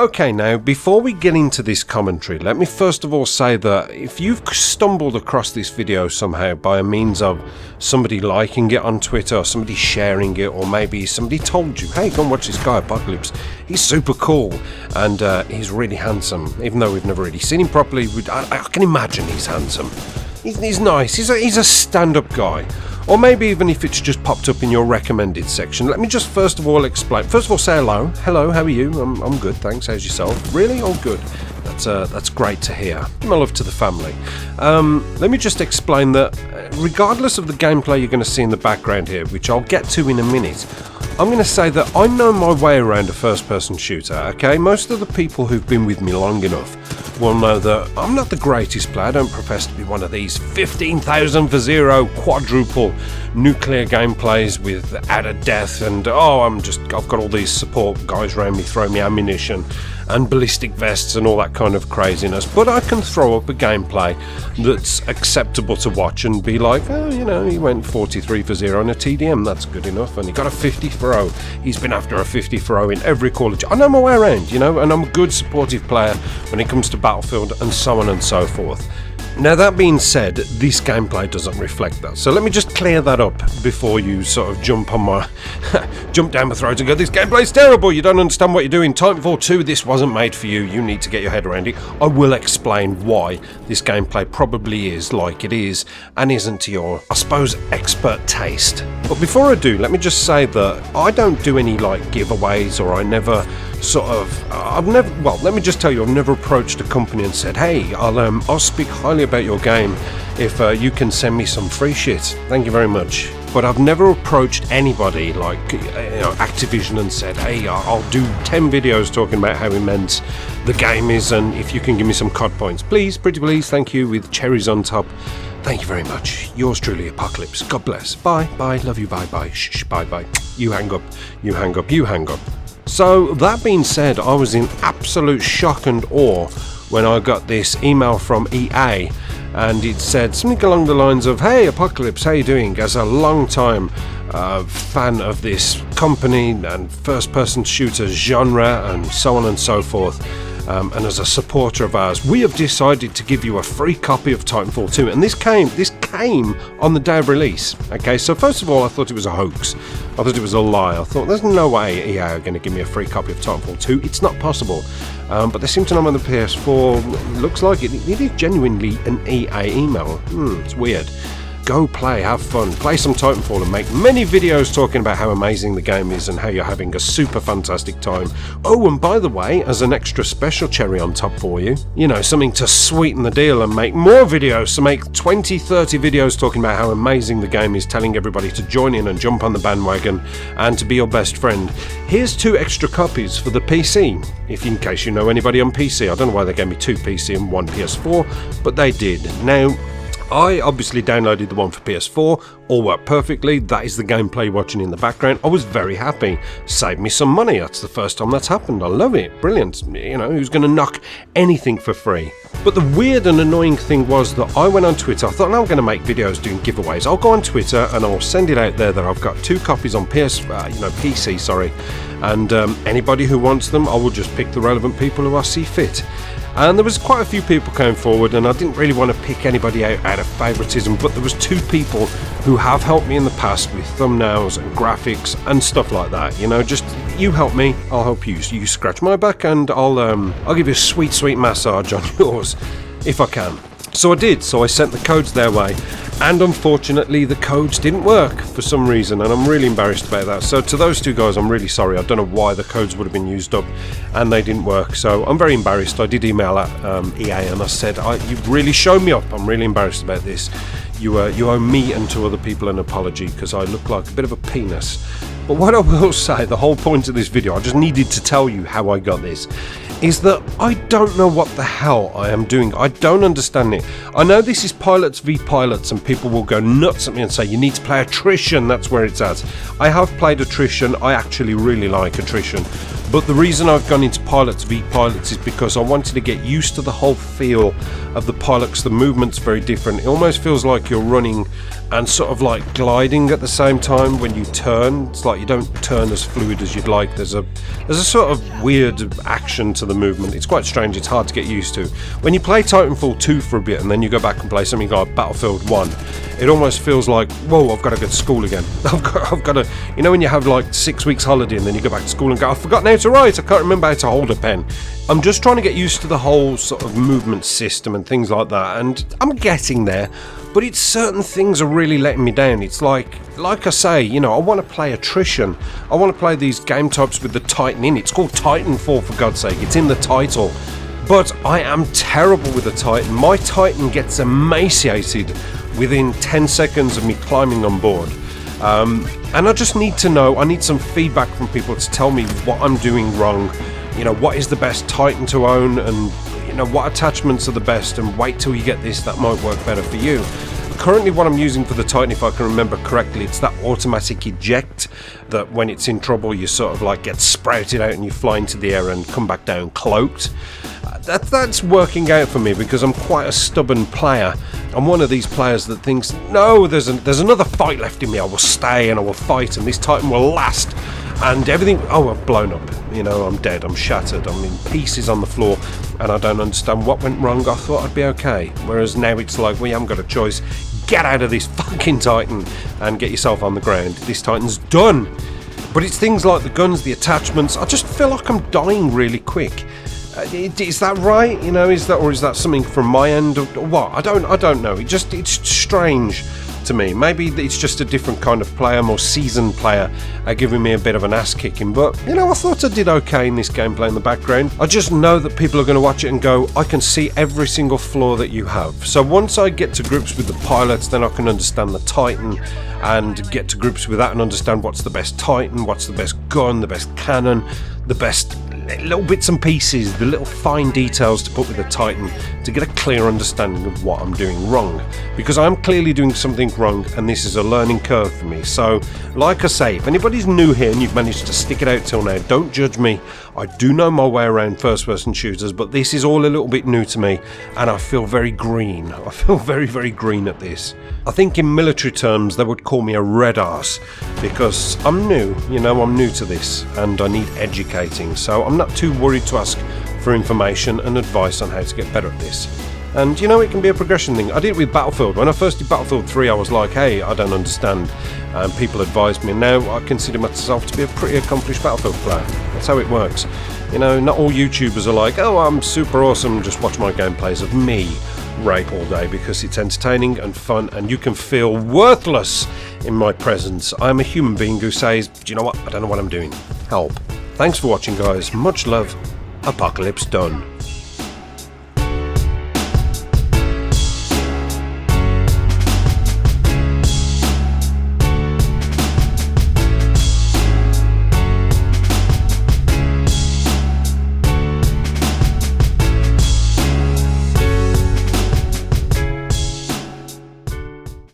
Okay, now, before we get into this commentary, let me first of all say that if you've stumbled across this video somehow by a means of somebody liking it on Twitter, or somebody sharing it, or maybe somebody told you, hey, go and watch this guy, Apocalypse, he's super cool, and he's really handsome, even though we've never really seen him properly, I can imagine he's handsome. He's nice, he's a stand-up guy. Or maybe even if it's just popped up in your recommended section. Let me just first of all explain. First of all, say hello. Hello, how are you? I'm good, thanks. How's yourself? Really? Oh, good. That's great to hear. My love to the family. Let me just explain that regardless of the gameplay you're going to see in the background here, which I'll get to in a minute, I'm going to say that I know my way around a first-person shooter, okay? Most of the people who've been with me long enough will know that I'm not the greatest player. I don't profess to be one of these 15,000 for zero quadruple nuclear gameplays with added death and I've got all these support guys around me throwing me ammunition and ballistic vests and all that kind of craziness, but I can throw up a gameplay that's acceptable to watch and be like, oh, you know, he went 43 for 0 on a TDM, that's good enough, and he got a 50 for 0, he's been after a 50 for 0 in every Call of Duty. I know my way around, you know, and I'm a good supportive player when it comes to Battlefield and so on and so forth. Now, that being said, this gameplay doesn't reflect that. So let me just clear that up before you sort of jump down my throat and go, this gameplay's terrible, you don't understand what you're doing. Titanfall 2, this wasn't made for you, you need to get your head around it. I will explain why this gameplay probably is like it is and isn't to your, I suppose, expert taste. But before I do, let me just say that I don't do any like giveaways, or let me just tell you, I've never approached a company and said, hey, I'll speak highly about your game if you can send me some free shit. Thank you very much. But I've never approached anybody like Activision and said, hey, I'll do 10 videos talking about how immense the game is, and if you can give me some COD points, please, pretty please, thank you, with cherries on top. Thank you very much. Yours truly, Apocalypse. God bless. Bye, bye, love you, bye, bye, shh, bye, bye. You hang up, you hang up, you hang up. So, that being said, I was in absolute shock and awe when I got this email from EA, and it said something along the lines of, hey Apocalypse, how you doing? As a long time fan of this company and first-person shooter genre and so on and so forth, and as a supporter of ours, we have decided to give you a free copy of Titanfall 2, and this came on the day of release. Okay, so first of all, I thought it was a hoax. I thought it was a lie. I thought, there's no way EA are going to give me a free copy of Titanfall 2. It's not possible. But they seem to know I'm on the PS4. Looks like it is genuinely an EA email. It's weird. Go play, have fun, play some Titanfall and make many videos talking about how amazing the game is and how you're having a super fantastic time. Oh, and by the way, as an extra special cherry on top for you, you know, something to sweeten the deal and make more videos, so make 20, 30 videos talking about how amazing the game is, telling everybody to join in and jump on the bandwagon and to be your best friend. Here's 2 extra copies for the PC, in case you know anybody on PC. I don't know why they gave me 2 PC and 1 PS4, but they did. Now, I obviously downloaded the one for PS4, all worked perfectly, that is the gameplay watching in the background. I was very happy, saved me some money, that's the first time that's happened, I love it, brilliant, you know, who's going to knock anything for free? But the weird and annoying thing was that I went on Twitter, I thought, I'm going to make videos doing giveaways, I'll go on Twitter and I'll send it out there that I've got 2 copies on PC, and anybody who wants them, I will just pick the relevant people who I see fit. And there was quite a few people coming forward, and I didn't really want to pick anybody out of favouritism, but there was 2 people who have helped me in the past with thumbnails and graphics and stuff like that. You know, just you help me, I'll help you. So you scratch my back and I'll give you a sweet, sweet massage on yours if I can. So I did, so I sent the codes their way, and unfortunately the codes didn't work for some reason, and I'm really embarrassed about that. So to those 2 guys, I'm really sorry. I don't know why the codes would have been used up and they didn't work, so I'm very embarrassed. I did email at EA and I said, you've really shown me up, I'm really embarrassed about this. You owe me and 2 other people an apology because I look like a bit of a penis. But what I will say, the whole point of this video, I just needed to tell you how I got this, is that I don't know what the hell I am doing. I don't understand it. I know this is pilots v pilots and people will go nuts at me and say you need to play attrition, that's where it's at. I have played attrition, I actually really like attrition, But the reason I've gone into pilots v pilots is because I wanted to get used to the whole feel of the pilots. The movement's very different. It almost feels like you're running and sort of like gliding at the same time when you turn. It's like you don't turn as fluid as you'd like. There's a sort of weird action to the movement. It's quite strange. It's hard to get used to. When you play Titanfall 2 for a bit and then you go back and play something like Battlefield 1, it almost feels like, whoa, I've got to go to school again. I've got to, you know, when you have like 6 weeks holiday and then you go back to school and go, I forgot how to write, I can't remember how to hold a pen. I'm just trying to get used to the whole sort of movement system and things like that, and I'm getting there, but it's certain things are really letting me down. It's like I say, you know, I want to play attrition. I want to play these game types with the Titan in. It's called Titanfall, for God's sake. It's in the title. But I am terrible with the Titan. My Titan gets emaciated within 10 seconds of me climbing on board. And I just need to know, I need some feedback from people to tell me what I'm doing wrong. You know, what is the best Titan to own, and you know, what attachments are the best, and wait till you get this, that might work better for you. Currently what I'm using for the Titan, if I can remember correctly, it's that automatic eject that when it's in trouble you sort of like get sprouted out and you fly into the air and come back down cloaked. That's working out for me because I'm quite a stubborn player. I'm one of these players that thinks, no, there's another fight left in me, I will stay and I will fight and this Titan will last. And everything, oh, I've blown up, you know, I'm dead, I'm shattered, I'm in pieces on the floor and I don't understand what went wrong. I thought I'd be okay, whereas now it's like, well, you haven't got a choice, get out of this fucking Titan and get yourself on the ground. This Titan's done. But it's things like the guns, the attachments, I just feel like I'm dying really quick. Is that right? You know, is that something from my end or what? I don't know. It's strange to me. Maybe it's just a different kind of player, more seasoned player, giving me a bit of an ass kicking. But you know, I thought I did okay in this gameplay in the background. I just know that people are going to watch it and go, I can see every single flaw that you have. So once I get to grips with the pilots, then I can understand the Titan and get to grips with that and understand what's the best Titan, what's the best gun, the best cannon, the best little bits and pieces, the little fine details to put with the Titan to get a clear understanding of what I'm doing wrong, because I'm clearly doing something wrong and this is a learning curve for me. So like I say, if anybody's new here and you've managed to stick it out till now, don't judge me. I do know my way around first person shooters, but this is all a little bit new to me and I feel very green. I feel very, very green at this. I think in military terms they would call me a red arse because I'm new, you know, I'm new to this and I need educating, so I'm not too worried to ask for information and advice on how to get better at this. And you know, it can be a progression thing. I did it with Battlefield. When I first did Battlefield 3 I was like, hey, I don't understand, and people advised me, and now I consider myself to be a pretty accomplished Battlefield player. That's how it works. You know, not all YouTubers are like, oh, I'm super awesome, just watch my gameplays of me rape all day, because it's entertaining and fun and you can feel worthless in my presence. I'm a human being who says, do you know what, I don't know what I'm doing, help. Thanks for watching guys, much love, Apocalypse done.